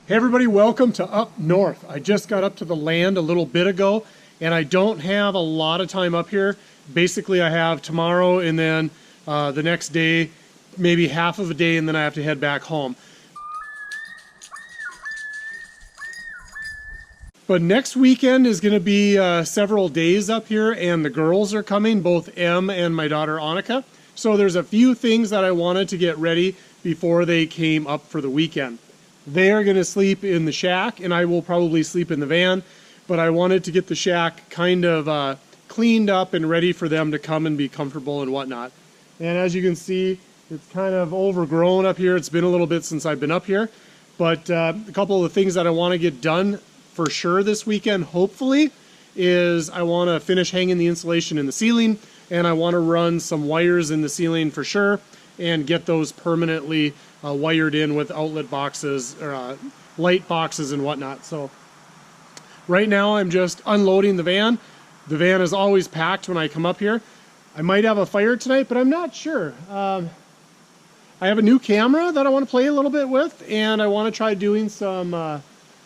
Hey everybody, welcome to Up North. I just got up to the land a little bit ago and I don't have a lot of time up here. Basically I have tomorrow and then the next day, maybe half of a day, and then I have to head back home. But next weekend is going to be several days up here, and the girls are coming, both Em and my daughter Annika. So there's a few things that I wanted to get ready before they came up for the weekend. They are going to sleep in the shack, and I will probably sleep in the van, but I wanted to get the shack kind of cleaned up and ready for them to come and be comfortable and whatnot. And as you can see, it's kind of overgrown up here. It's been a little bit since I've been up here, but a couple of the things that I want to get done for sure this weekend, hopefully, is I want to finish hanging the insulation in the ceiling, and I want to run some wires in the ceiling for sure and get those permanently wired in with outlet boxes or light boxes and whatnot. So right now I'm just unloading the van. The van is always packed when I come up here. I might have a fire tonight, but I'm not sure. I have a new camera that I want to play a little bit with, and I want to try doing some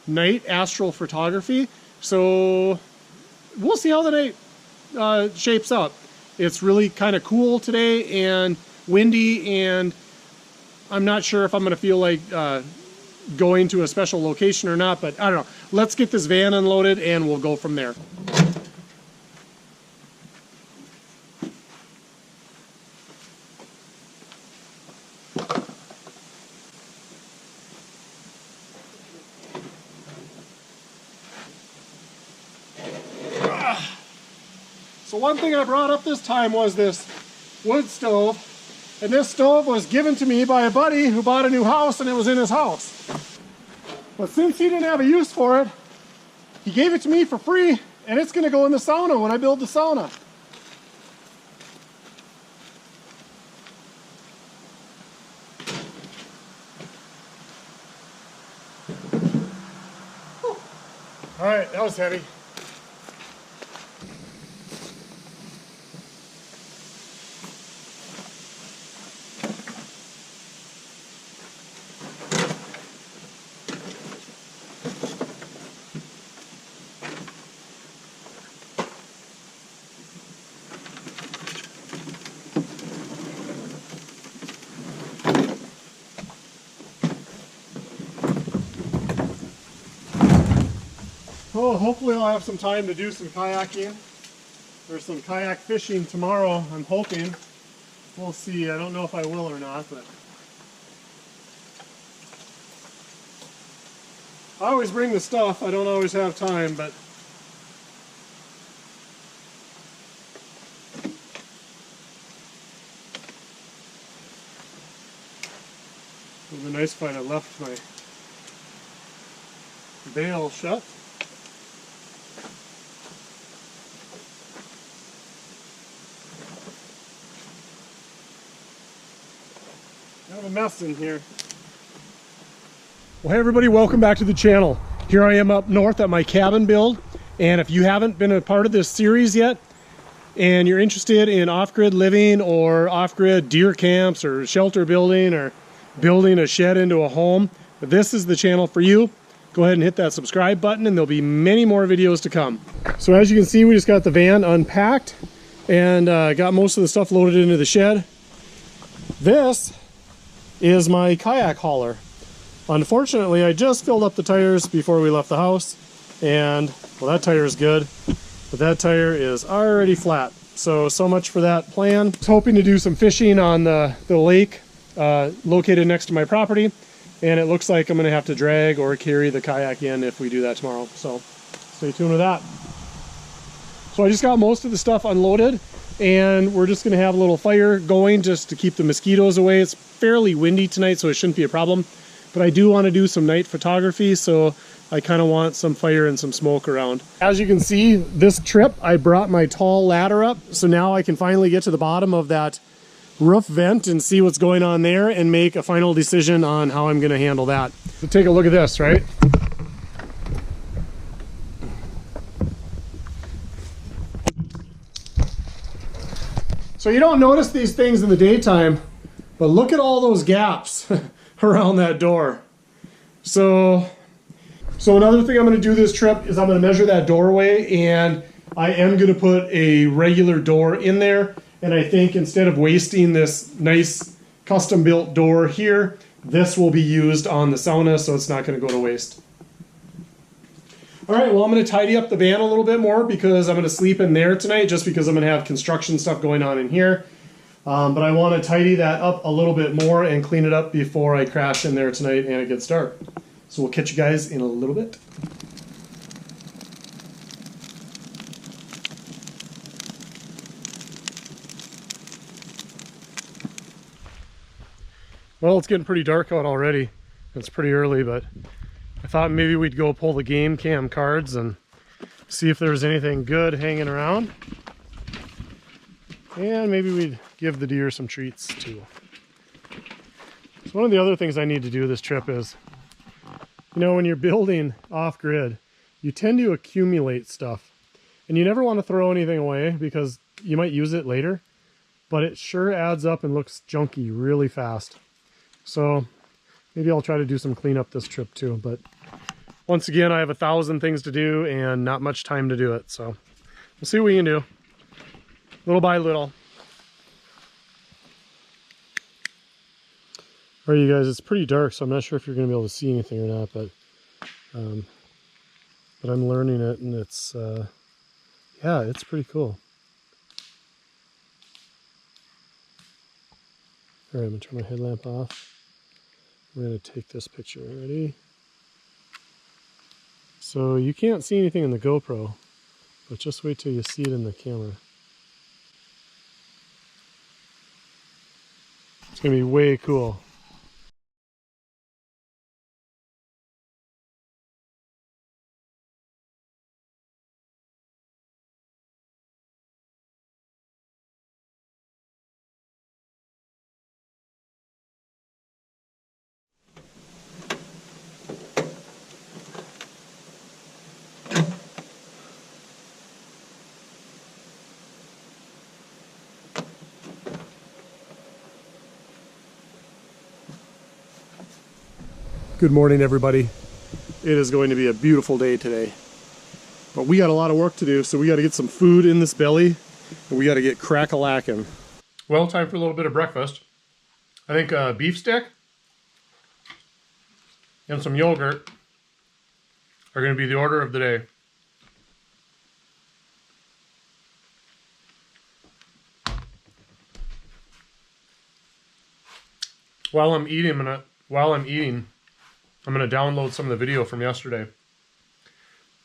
night astral photography. So we'll see how the night shapes up. It's really kind of cool today and windy, and I'm not sure if I'm going to feel like going to a special location or not, but I don't know. Let's get this van unloaded and we'll go from there. So one thing I brought up this time was this wood stove. And this stove was given to me by a buddy who bought a new house, and it was in his house. But since he didn't have a use for it, he gave it to me for free, and it's going to go in the sauna when I build the sauna. Whew. All right, that was heavy. Oh, hopefully I'll have some time to do some kayaking or some kayak fishing tomorrow, I'm hoping. We'll see. I don't know if I will or not, but I always bring the stuff. I don't always have time, but it would be nice if I had left my bale shut. Kind of a mess in here. Well, hey everybody, welcome back to the channel. Here I am up north at my cabin build, and if you haven't been a part of this series yet and you're interested in off-grid living or off-grid deer camps or shelter building or building a shed into a home, this is the channel for you. Go ahead and hit that subscribe button, and there'll be many more videos to come. So as you can see, we just got the van unpacked and got most of the stuff loaded into the shed. This is my kayak hauler. Unfortunately, I just filled up the tires before we left the house, and well, that tire is good, but that tire is already flat. So much for that plan. I was hoping to do some fishing on the lake located next to my property, and it looks like I'm going to have to drag or carry the kayak in if we do that tomorrow. So stay tuned with that. So I just got most of the stuff unloaded, and we're just going to have a little fire going just to keep the mosquitoes away. It's fairly windy tonight, so it shouldn't be a problem. But I do want to do some night photography, so I kind of want some fire and some smoke around. As you can see, this trip I brought my tall ladder up, so now I can finally get to the bottom of that roof vent and see what's going on there and make a final decision on how I'm going to handle that. So take a look at this, right? So you don't notice these things in the daytime, but look at all those gaps around that door. So So another thing I'm going to do this trip is I'm going to measure that doorway, and I am going to put a regular door in there. And I think instead of wasting this nice custom built door here, this will be used on the sauna, so it's not going to go to waste. All right, well, I'm going to tidy up the van a little bit more because I'm going to sleep in there tonight, just because I'm going to have construction stuff going on in here. But I want to tidy that up a little bit more and clean it up before I crash in there tonight and it gets dark. So we'll catch you guys in a little bit. Well, it's getting pretty dark out already. It's pretty early, but I thought maybe we'd go pull the game cam cards and see if there's anything good hanging around. And maybe we'd give the deer some treats too. So one of the other things I need to do this trip is, you know, when you're building off-grid, you tend to accumulate stuff. And you never want to throw anything away because you might use it later, but it sure adds up and looks junky really fast. So maybe I'll try to do some cleanup this trip too. But once again, I have 1,000 things to do and not much time to do it. So we'll see what we can do, little by little. All right, you guys, it's pretty dark, so I'm not sure if you're going to be able to see anything or not, but I'm learning it, and it's, yeah, it's pretty cool. All right, I'm going to turn my headlamp off. We're going to take this picture. Ready? So you can't see anything in the GoPro, but just wait till you see it in the camera. It's going to be way cool. Good morning, everybody. It is going to be a beautiful day today, but we got a lot of work to do, so we got to get some food in this belly, and we got to get crack-a-lackin'. Well, time for a little bit of breakfast. I think a beef stick and some yogurt are going to be the order of the day. While I'm eating, I'm going to download some of the video from yesterday.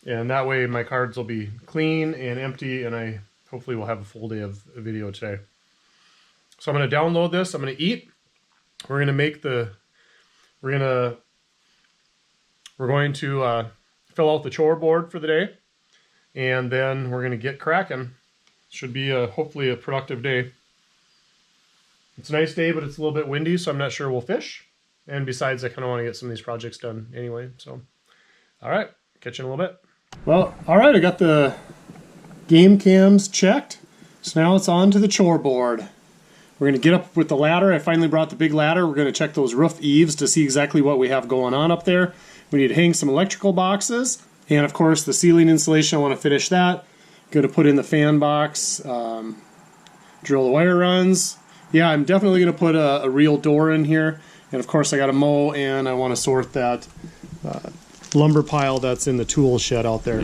And that way my cards will be clean and empty, and I hopefully will have a full day of video today. So I'm going to download this. I'm going to eat. We're going to make the, we're going to fill out the chore board for the day. And then we're going to get cracking. Should be hopefully a productive day. It's a nice day, but it's a little bit windy, so I'm not sure we'll fish. And besides, I kind of want to get some of these projects done anyway. So, all right, catch you in a little bit. Well, all right, I got the game cams checked. So now it's on to the chore board. We're going to get up with the ladder. I finally brought the big ladder. We're going to check those roof eaves to see exactly what we have going on up there. We need to hang some electrical boxes. And of course, the ceiling insulation, I want to finish that. Going to put in the fan box, drill the wire runs. Yeah, I'm definitely going to put a real door in here. And of course I got to mow, and I want to sort that lumber pile that's in the tool shed out there.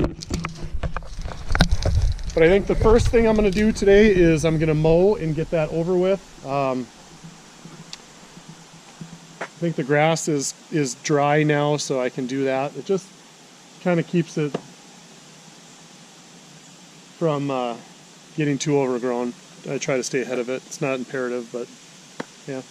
But I think the first thing I'm going to do today is I'm going to mow and get that over with. I think the grass is dry now, so I can do that. It just kind of keeps it from getting too overgrown. I try to stay ahead of it. It's not imperative, but yeah.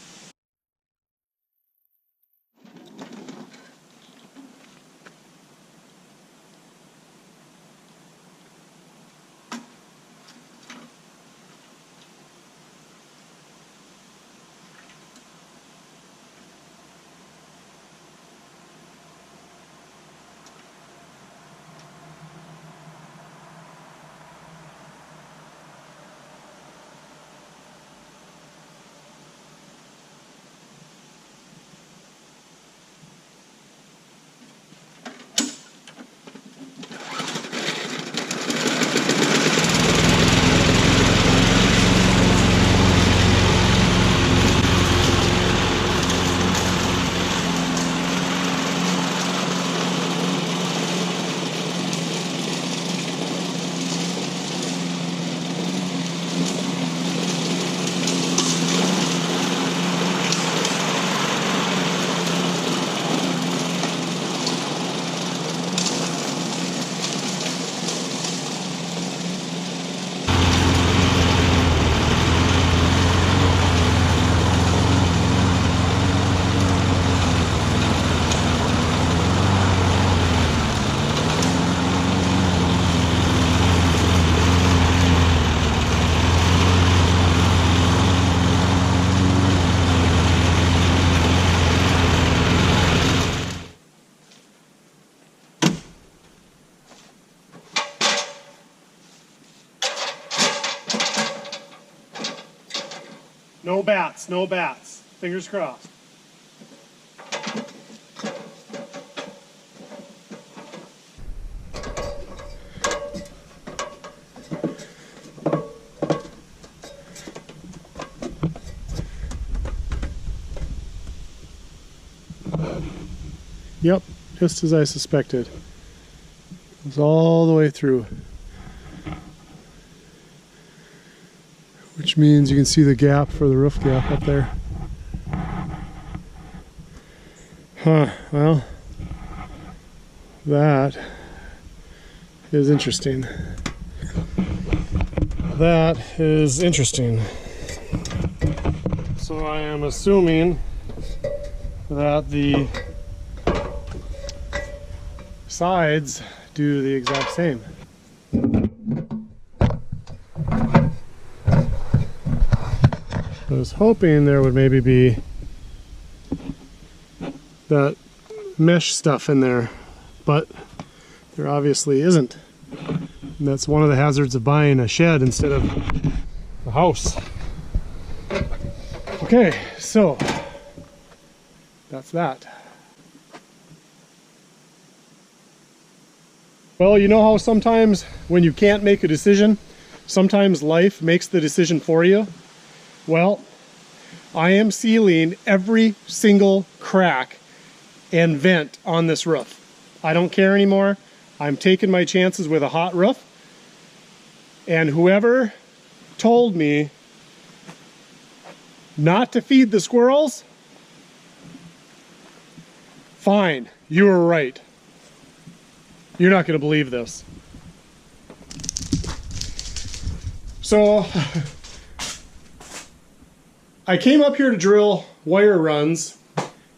No bats, no bats. Fingers crossed. Yep, just as I suspected. It was all the way through. Which means you can see the gap for the roof gap up there. Huh, well, that is interesting. That is interesting. So I am assuming that the sides do the exact same. I was hoping there would maybe be that mesh stuff in there, but there obviously isn't. And that's one of the hazards of buying a shed instead of a house. Okay, so that's that. Well, you know how sometimes when you can't make a decision, sometimes life makes the decision for you? Well, I am sealing every single crack and vent on this roof. I don't care anymore. I'm taking my chances with a hot roof. And whoever told me not to feed the squirrels, fine, you were right. You're not going to believe this. So I came up here to drill wire runs,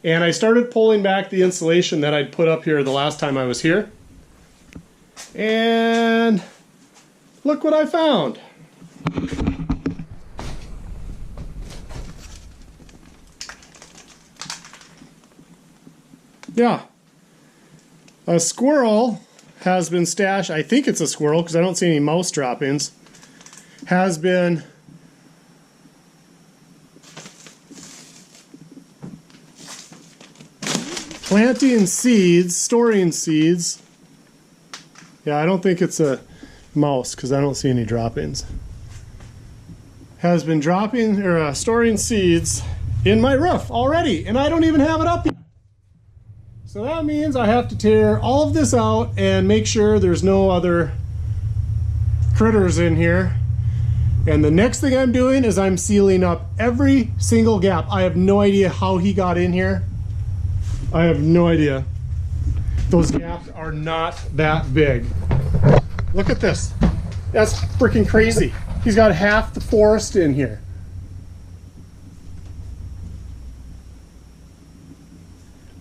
and I started pulling back the insulation that I'd put up here the last time I was here. And look what I found. Yeah. A squirrel has been stashed, I think it's a squirrel because I don't see any mouse droppings, has been planting seeds, storing seeds. Yeah, I don't think it's a mouse because I don't see any droppings. Has been dropping or storing seeds in my roof already, and I don't even have it up yet. So that means I have to tear all of this out and make sure there's no other critters in here. And the next thing I'm doing is I'm sealing up every single gap. I have no idea how he got in here. I have no idea. Those gaps are not that big. Look at this. That's freaking crazy. He's got half the forest in here.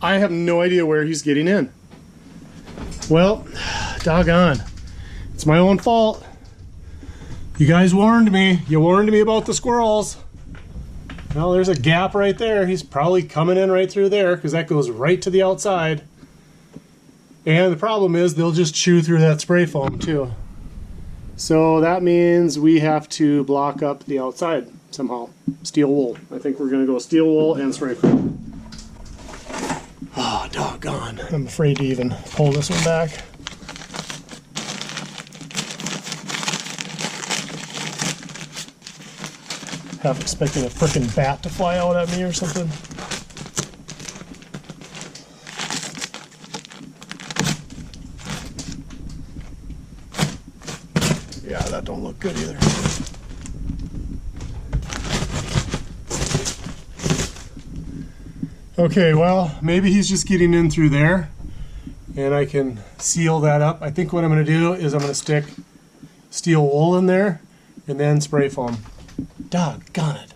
I have no idea where he's getting in. Well, doggone. It's my own fault. You guys warned me. You warned me about the squirrels. Well, there's a gap right there. He's probably coming in right through there because that goes right to the outside. And the problem is they'll just chew through that spray foam too. So that means we have to block up the outside somehow. Steel wool. I think we're going to go steel wool and spray foam. Oh, doggone. I'm afraid to even pull this one back. Half expecting a frickin' bat to fly out at me or something. Yeah, that don't look good either. Okay, well, maybe he's just getting in through there and I can seal that up. I think what I'm going to do is I'm going to stick steel wool in there and then spray foam. Doggone it.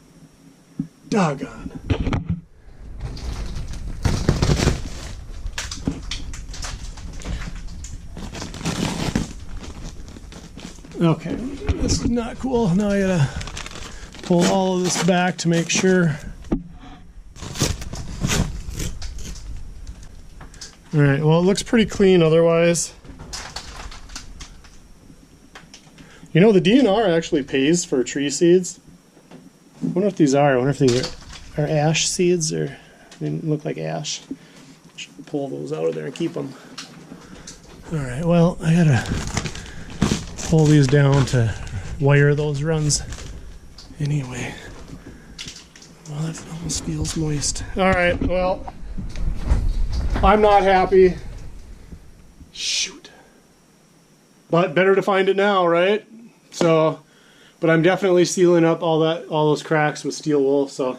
Doggone. Okay, this is not cool. Now I gotta pull all of this back to make sure. Alright, well, it looks pretty clean otherwise. You know, the DNR actually pays for tree seeds. I wonder what these are. I wonder if these are ash seeds, or they didn't look like ash. Should pull those out of there and keep them. Alright, well, I gotta pull these down to wire those runs. Anyway. Well, that almost feels moist. Alright, well, I'm not happy. Shoot. But better to find it now, right? So, but I'm definitely sealing up all those cracks with steel wool. So,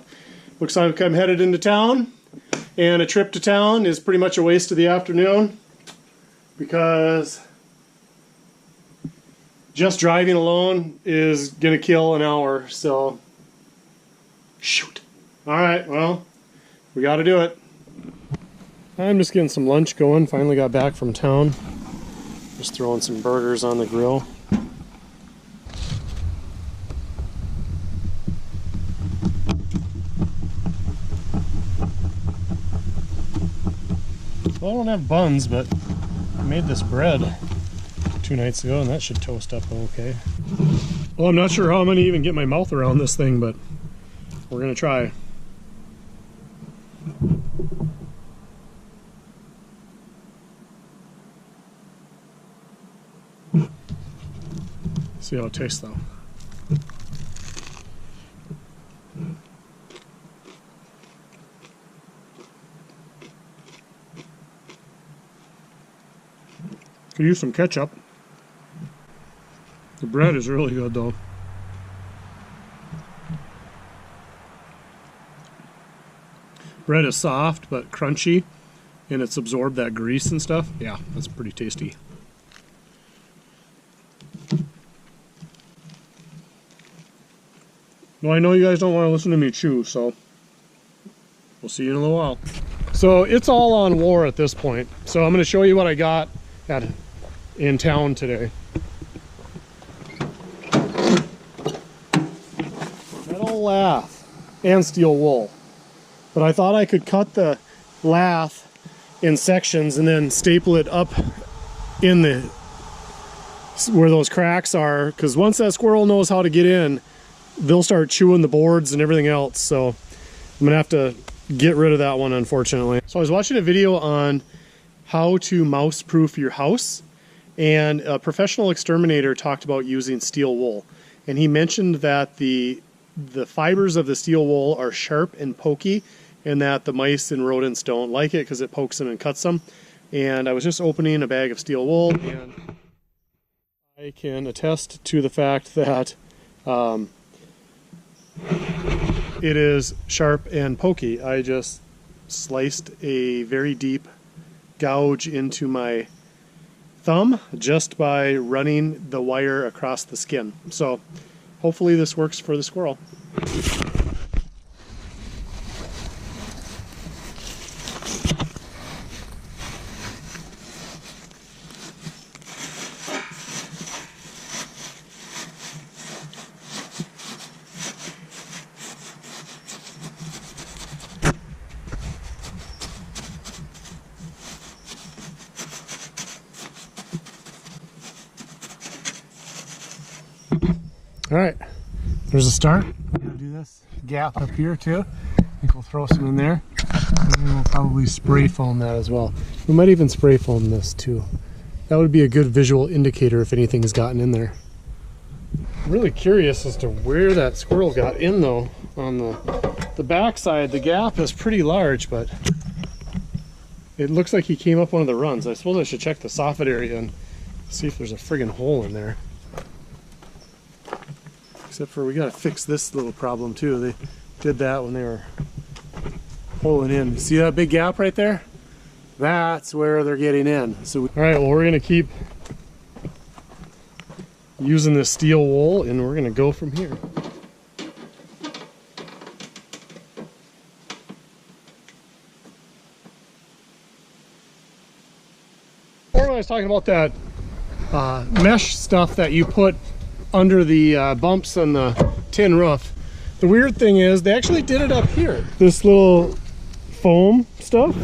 looks like I'm headed into town. And a trip to town is pretty much a waste of the afternoon, because just driving alone is gonna kill an hour. So, shoot. Alright, well, we gotta do it. I'm just getting some lunch going. Finally got back from town. Just throwing some burgers on the grill. Well, I don't have buns, but I made this bread 2 nights ago, and that should toast up okay. Well, I'm not sure how I'm going to even get my mouth around this thing, but we're going to try. See how it tastes, though. Could use some ketchup. The bread is really good, though. Bread is soft but crunchy, and it's absorbed that grease and stuff. Yeah, that's pretty tasty. Well, I know you guys don't want to listen to me chew, so we'll see you in a little while. So it's all on war at this point. So I'm going to show you what I got in town today. Metal lath and steel wool. But I thought I could cut the lath in sections and then staple it up in the where those cracks are, because once that squirrel knows how to get in, they'll start chewing the boards and everything else. So I'm gonna have to get rid of that one, unfortunately. So I was watching a video on how to mouse proof your house, and a professional exterminator talked about using steel wool, and he mentioned that the fibers of the steel wool are sharp and pokey, and that the mice and rodents don't like it because it pokes them and cuts them. And I was just opening a bag of steel wool, and I can attest to the fact that it is sharp and pokey. I just sliced a very deep gouge into my thumb just by running the wire across the skin. So hopefully this works for the squirrel. All right, there's a start. I'm gonna do this gap up here too. I think we'll throw some in there, and then we'll probably spray foam that as well. We might even spray foam this too. That would be a good visual indicator if anything has gotten in there. I'm really curious as to where that squirrel got in though. On the back side, the gap is pretty large, but it looks like he came up one of the runs. I suppose I should check the soffit area and see if there's a friggin' hole in there. Except for we gotta fix this little problem too. They did that when they were pulling in. See that big gap right there? That's where they're getting in. So all right, well, we're gonna keep using this steel wool, and we're gonna go from here. Or when I was talking about that mesh stuff that you put under the bumps on the tin roof, the weird thing is they actually did it up here. This little foam stuff,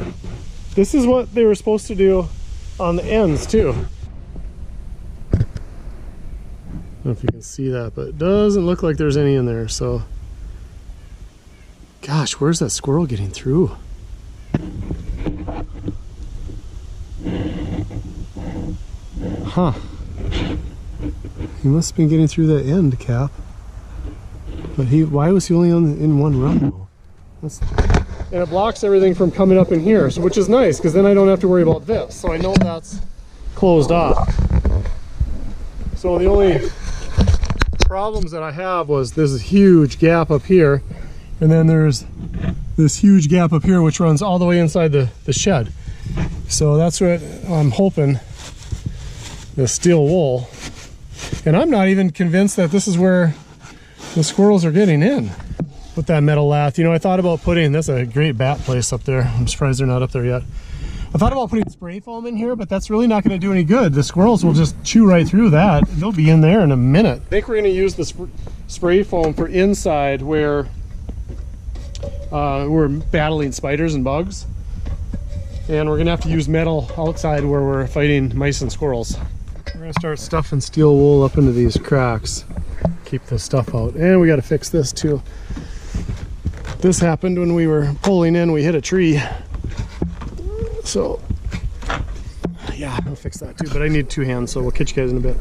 this is what they were supposed to do on the ends too. I don't know if you can see that, but it doesn't look like there's any in there. So Gosh, where's that squirrel getting through? Huh. He must have been getting through that end cap. But why was he only in one run? And it blocks everything from coming up in here, so, which is nice, because then I don't have to worry about this. So I know that's closed off. So the only problems that I have was this huge gap up here, and then there's this huge gap up here which runs all the way inside the shed. So that's what I'm hoping, the steel wool. And I'm not even convinced that this is where the squirrels are getting in with that metal lath. You know, I thought about putting, that's a great bat place up there. I'm surprised they're not up there yet. I thought about putting spray foam in here, but that's really not going to do any good. The squirrels will just chew right through that. They'll be in there in a minute. I think we're going to use the spray foam for inside where we're battling spiders and bugs. And we're going to have to use metal outside where we're fighting mice and squirrels. We're going to start stuffing steel wool up into these cracks. Keep the stuff out. And we got to fix this too. This happened when we were pulling in, we hit a tree. So, yeah, I'll fix that too, but I need 2 hands, so we'll catch you guys in a bit.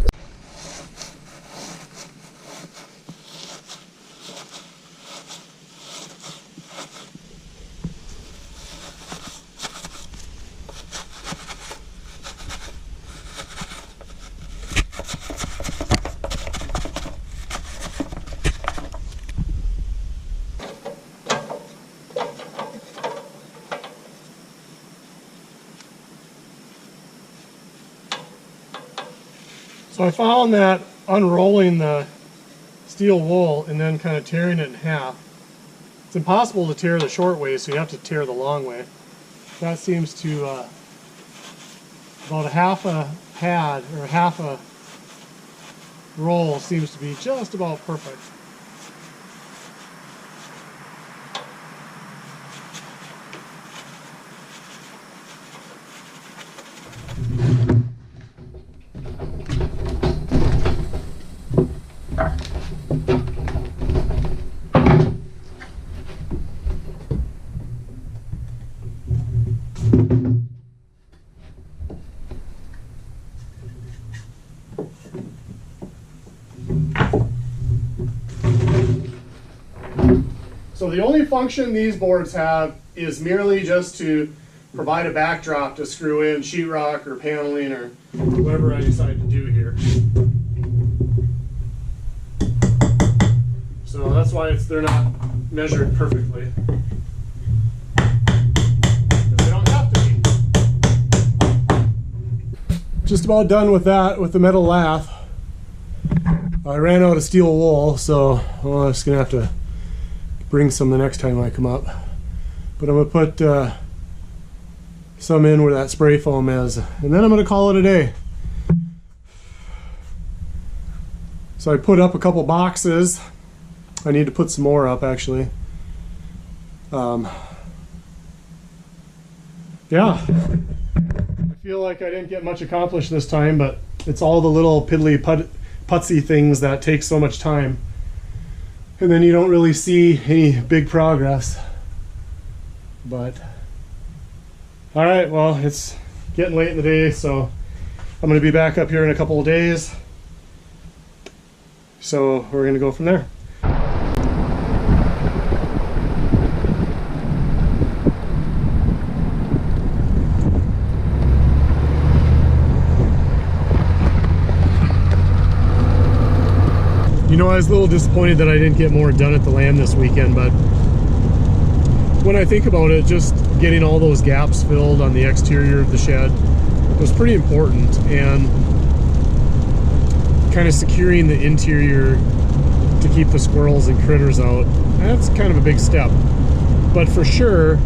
So I found that unrolling the steel wool and then kind of tearing it in half, it's impossible to tear the short way, so you have to tear the long way. That seems to, about a half a pad or half a roll seems to be just about perfect. So the only function these boards have is merely just to provide a backdrop to screw in sheetrock or paneling or whatever I decide to do here. So that's why they're not measured perfectly. They don't have to be. Just about done with that with the metal lath. I ran out of steel wool, so I'm just gonna have to bring some the next time I come up. But I'm gonna put some in where that spray foam is, and then I'm gonna call it a day. So I put up a couple boxes. I need to put some more up actually. Yeah, I feel like I didn't get much accomplished this time, but it's all the little piddly putsy things that take so much time. And then you don't really see any big progress. But, all right, well, it's getting late in the day, so I'm gonna be back up here in a couple of days. So we're gonna go from there. You know, I was a little disappointed that I didn't get more done at the land this weekend, but when I think about it, just getting all those gaps filled on the exterior of the shed was pretty important, and kind of securing the interior to keep the squirrels and critters out, that's kind of a big step. But for sure,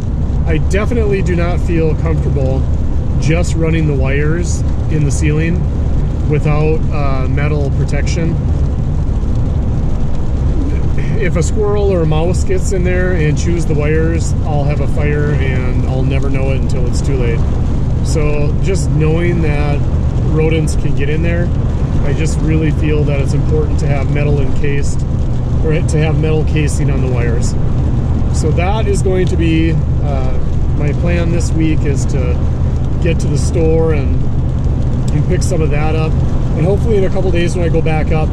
I definitely do not feel comfortable just running the wires in the ceiling without metal protection. If a squirrel or a mouse gets in there and chews the wires, I'll have a fire and I'll never know it until it's too late. So just knowing that rodents can get in there, I just really feel that it's important to have metal encased, or to have metal casing on the wires. So that is going to be my plan this week, is to get to the store and pick some of that up. And hopefully in a couple days when I go back up,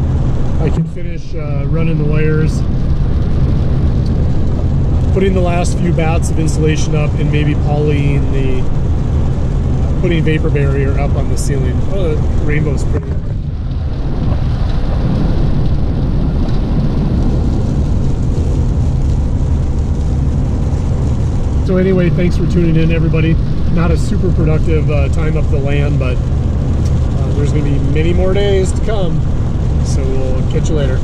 I can finish running the wires, putting the last few bats of insulation up, and maybe polying putting vapor barrier up on the ceiling. Oh, the rainbow's pretty. So anyway, thanks for tuning in, everybody. Not a super productive time up the land, but there's going to be many more days to come. So we'll catch you later.